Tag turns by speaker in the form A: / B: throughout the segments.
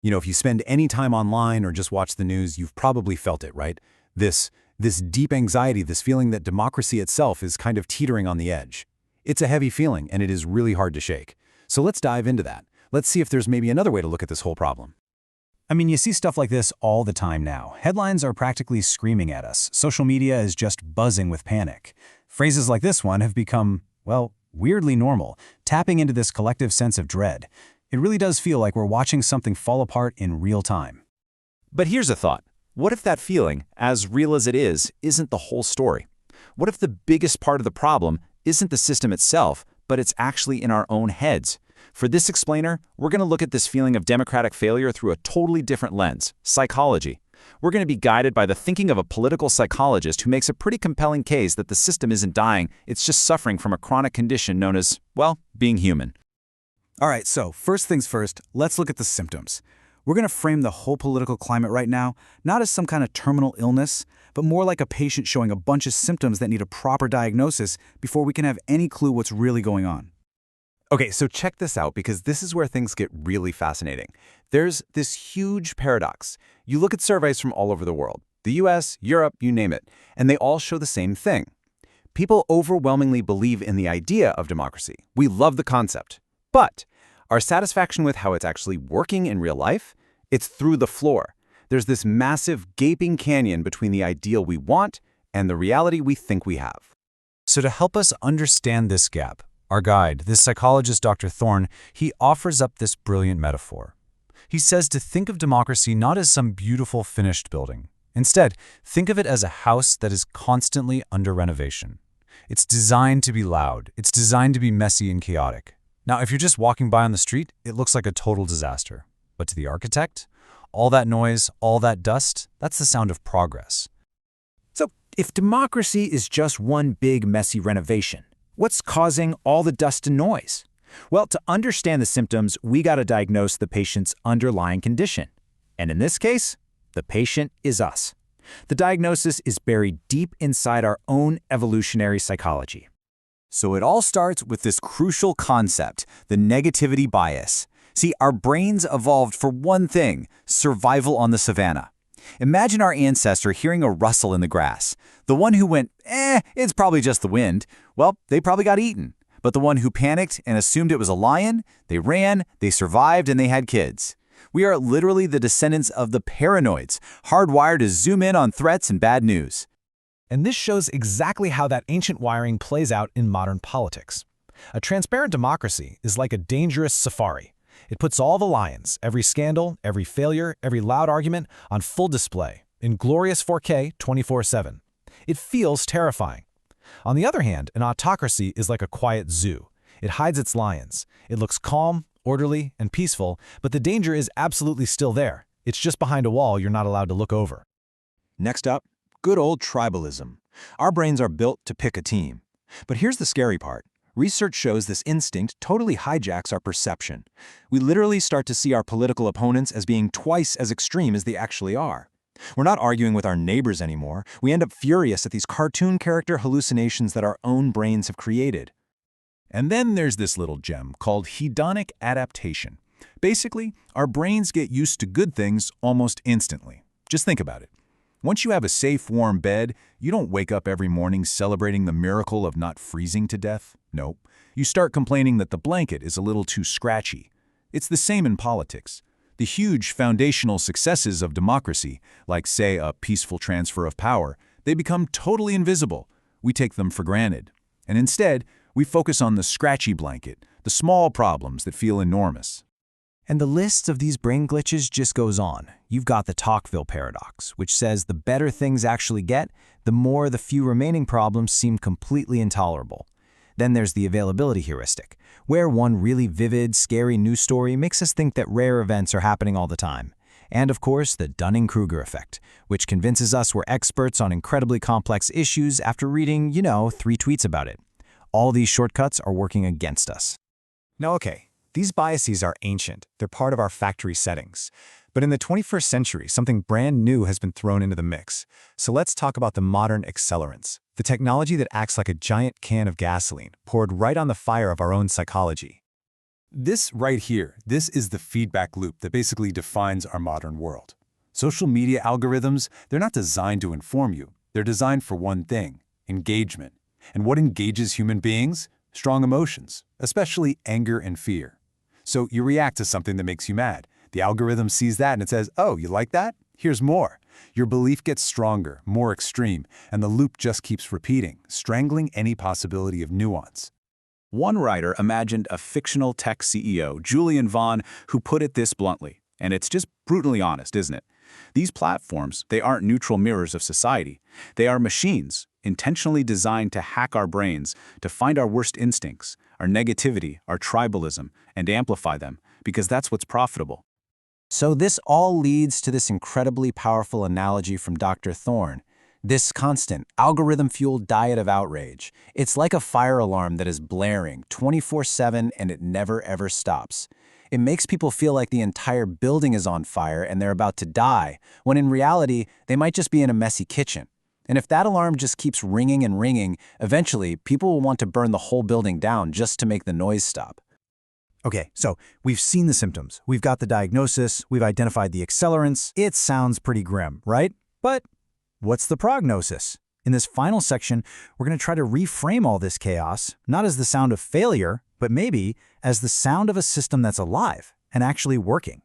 A: If you spend any time online or just watch the news, you've probably felt it, right? This deep anxiety, this feeling that democracy itself is kind of teetering on the edge. It's a heavy feeling, and it is really hard to shake. So let's dive into that. Let's see if there's maybe another way to look at this whole problem. I mean, you see stuff like this all the time now. Headlines are practically screaming at us. Social media is just buzzing with panic. Phrases like this one have become, well, weirdly normal, tapping into this collective sense of dread. It really does feel like we're watching something fall apart in real time.
B: But here's a thought. What if that feeling, as real as it is, isn't the whole story? What if the biggest part of the problem isn't the system itself, but it's actually in our own heads? For this explainer, we're going to look at this feeling of democratic failure through a totally different lens, psychology. We're going to be guided by the thinking of a political psychologist who makes a pretty compelling case that the system isn't dying, it's just suffering from a chronic condition known as, well, being human.
A: All right, so first things first, let's look at the symptoms. We're going to frame the whole political climate right now, not as some kind of terminal illness, but more like a patient showing a bunch of symptoms that need a proper diagnosis before we can have any clue what's really going on.
C: Okay, so check this out because this is where things get really fascinating. There's this huge paradox. You look at surveys from all over the world, the US, Europe, you name it, and they all show the same thing. People overwhelmingly believe in the idea of democracy. We love the concept. But our satisfaction with how it's actually working in real life, it's through the floor. There's this massive gaping canyon between the ideal we want and the reality we think we have.
A: So to help us understand this gap, our guide, this psychologist Dr. Thorne, he offers up this brilliant metaphor. He says to think of democracy not as some beautiful finished building. Instead, think of it as a house that is constantly under renovation. It's designed to be loud. It's designed to be messy and chaotic. Now, if you're just walking by on the street, it looks like a total disaster. But to the architect, all that noise, all that dust, that's the sound of progress.
D: So, if democracy is just one big messy renovation, what's causing all the dust and noise? Well, to understand the symptoms, we got to diagnose the patient's underlying condition. And in this case, the patient is us. The diagnosis is buried deep inside our own evolutionary psychology.
C: So it all starts with this crucial concept, the negativity bias. See, our brains evolved for one thing, survival on the savannah. Imagine our ancestor hearing a rustle in the grass. The one who went, it's probably just the wind. Well, they probably got eaten. But the one who panicked and assumed it was a lion, they ran, they survived, and they had kids. We are literally the descendants of the paranoids, hardwired to zoom in on threats and bad news.
E: And this shows exactly how that ancient wiring plays out in modern politics. A transparent democracy is like a dangerous safari. It puts all the lions, every scandal, every failure, every loud argument on full display, in glorious 4K 24/7. It feels terrifying. On the other hand, an autocracy is like a quiet zoo. It hides its lions. It looks calm, orderly, and peaceful, but the danger is absolutely still there. It's just behind a wall you're not allowed to look over.
C: Next up, good old tribalism. Our brains are built to pick a team. But here's the scary part. Research shows this instinct totally hijacks our perception. We literally start to see our political opponents as being twice as extreme as they actually are. We're not arguing with our neighbors anymore. We end up furious at these cartoon character hallucinations that our own brains have created.
A: And then there's this little gem called hedonic adaptation. Basically, our brains get used to good things almost instantly. Just think about it. Once you have a safe, warm bed, you don't wake up every morning celebrating the miracle of not freezing to death. Nope. You start complaining that the blanket is a little too scratchy. It's the same in politics. The huge foundational successes of democracy, like, say, a peaceful transfer of power, they become totally invisible. We take them for granted. And instead, we focus on the scratchy blanket, the small problems that feel enormous.
D: And the list of these brain glitches just goes on. You've got the Tocqueville paradox, which says the better things actually get, the more the few remaining problems seem completely intolerable. Then there's the availability heuristic, where one really vivid, scary news story makes us think that rare events are happening all the time. And of course, the Dunning-Kruger effect, which convinces us we're experts on incredibly complex issues after reading, 3 tweets about it. All these shortcuts are working against us.
F: Now, okay. These biases are ancient. They're part of our factory settings. But in the 21st century, something brand new has been thrown into the mix. So let's talk about the modern accelerants, the technology that acts like a giant can of gasoline poured right on the fire of our own psychology.
A: This right here, this is the feedback loop that basically defines our modern world. Social media algorithms, they're not designed to inform you. They're designed for one thing: engagement. And what engages human beings? Strong emotions, especially anger and fear. So you react to something that makes you mad. The algorithm sees that and it says, oh, you like that? Here's more. Your belief gets stronger, more extreme, and the loop just keeps repeating, strangling any possibility of nuance.
B: One writer imagined a fictional tech CEO, Julian Vaughn, who put it this bluntly, and it's just brutally honest, isn't it? These platforms, they aren't neutral mirrors of society. They are machines, intentionally designed to hack our brains, to find our worst instincts, our negativity, our tribalism, and amplify them, because that's what's profitable.
D: So this all leads to this incredibly powerful analogy from Dr. Thorne. This constant, algorithm-fueled diet of outrage. It's like a fire alarm that is blaring 24/7 and it never ever stops. It makes people feel like the entire building is on fire and they're about to die, when in reality, they might just be in a messy kitchen. And if that alarm just keeps ringing and ringing, eventually people will want to burn the whole building down just to make the noise stop.
F: Okay, so we've seen the symptoms, we've got the diagnosis, we've identified the accelerants. It sounds pretty grim, right? But what's the prognosis? In this final section, we're going to try to reframe all this chaos, not as the sound of failure, but maybe as the sound of a system that's alive and actually working.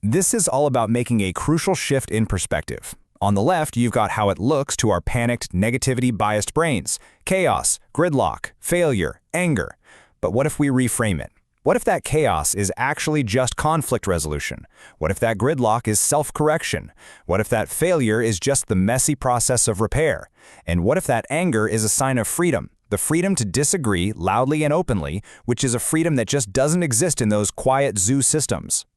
C: This is all about making a crucial shift in perspective. On the left, you've got how it looks to our panicked, negativity-biased brains: chaos, gridlock, failure, anger. But what if we reframe it? What if that chaos is actually just conflict resolution? What if that gridlock is self-correction? What if that failure is just the messy process of repair? And what if that anger is a sign of freedom? The freedom to disagree loudly and openly, which is a freedom that just doesn't exist in those quiet zoo systems.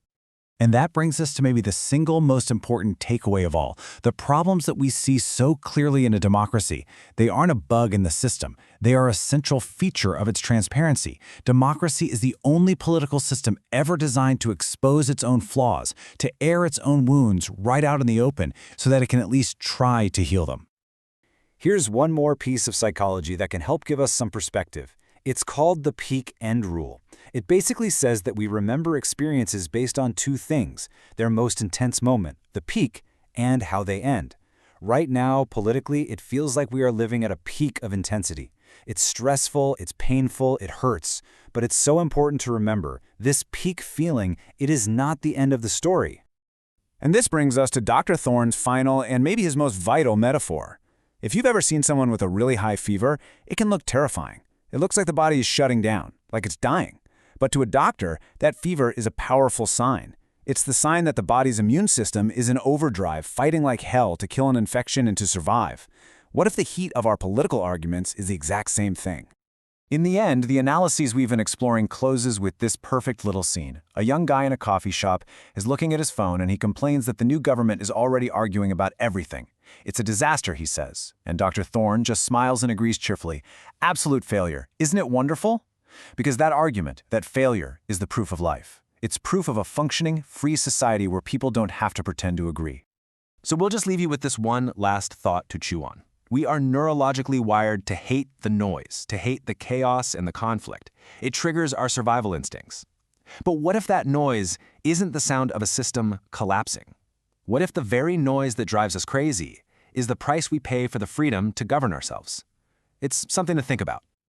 F: And that brings us to maybe the single most important takeaway of all. The problems that we see so clearly in a democracy, they aren't a bug in the system. They are a central feature of its transparency. Democracy is the only political system ever designed to expose its own flaws, to air its own wounds right out in the open so that it can at least try to heal them.
B: Here's one more piece of psychology that can help give us some perspective. It's called the peak end rule. It basically says that we remember experiences based on two things: their most intense moment, the peak, and how they end. Right now, politically, it feels like we are living at a peak of intensity. It's stressful, it's painful, it hurts. But it's so important to remember, this peak feeling, it is not the end of the story.
A: And this brings us to Dr. Thorne's final and maybe his most vital metaphor. If you've ever seen someone with a really high fever, it can look terrifying. It looks like the body is shutting down, like it's dying. But to a doctor, that fever is a powerful sign. It's the sign that the body's immune system is in overdrive, fighting like hell to kill an infection and to survive. What if the heat of our political arguments is the exact same thing? In the end, the analyses we've been exploring closes with this perfect little scene. A young guy in a coffee shop is looking at his phone and he complains that the new government is already arguing about everything. It's a disaster, he says. And Dr. Thorne just smiles and agrees cheerfully. Absolute failure. Isn't it wonderful? Because that argument, that failure, is the proof of life. It's proof of a functioning, free society where people don't have to pretend to agree.
G: So we'll just leave you with this one last thought to chew on. We are neurologically wired to hate the noise, to hate the chaos and the conflict. It triggers our survival instincts. But what if that noise isn't the sound of a system collapsing? What if the very noise that drives us crazy is the price we pay for the freedom to govern ourselves? It's something to think about.